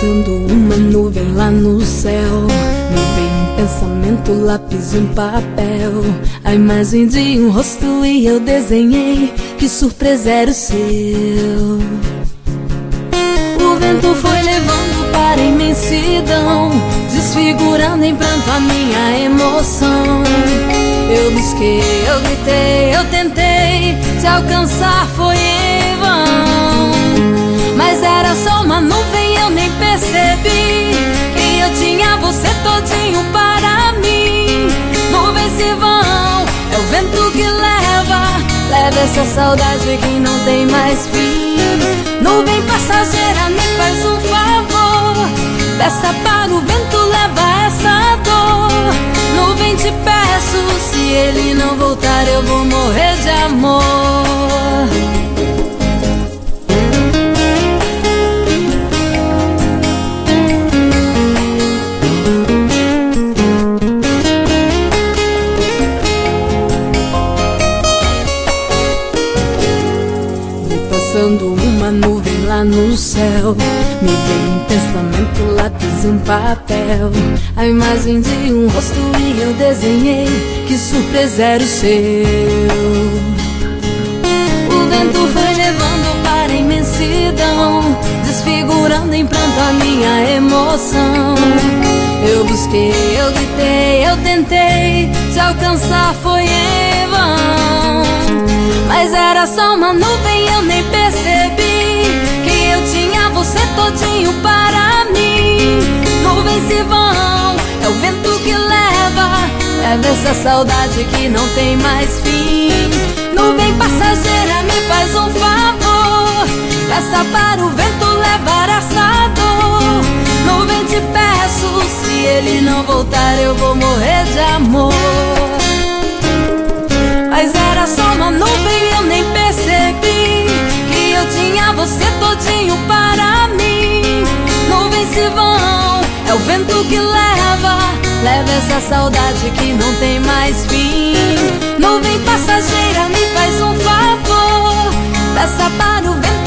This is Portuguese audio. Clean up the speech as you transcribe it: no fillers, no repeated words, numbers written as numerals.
passando uma nuvem lá no céu. Me veio um pensamento, lápis e um papel, a imagem de um rosto e eu desenhei. Que surpresa era o seu. O vento foi levando para a imensidão, desfigurando em pranto a minha emoção. Eu busquei, eu gritei, eu tentei, te alcançar foi em vão. Mas era só uma nuvem, eu nem percebi que eu tinha você todinho para mim. Nuvens se vão, é o vento que leva essa saudade que não tem mais fim. Nuvem passageira, me faz um favor, peça para o vento levar essa dor. Nuvem, te peço, se ele não voltar eu vou morrer de amor. Passando uma nuvem lá no céu, me veio um pensamento, lápis e um papel, a imagem de um rosto e eu desenhei. Que surpresa era o seu. O vento foi levando para a imensidão, desfigurando em pranto a minha emoção. Eu busquei, eu gritei, eu tentei, te alcançar foi em vão. Mas era só uma nuvem, eu nem percebi que eu tinha você todinho para mim. Nuvens se vão, é o vento que leva essa saudade que não tem mais fim. Nuvem passageira, me faz um favor, peça para o vento levar essa dor. Nuvem, te peço, se ele não voltar eu vou morrer de amor. Mas era só uma nuvem, eu nem percebi que eu tinha você todinho para mim. Nuvens se vão, é o vento que leva essa saudade que não tem mais fim. Nuvem passageira, me faz um favor, peça para o vento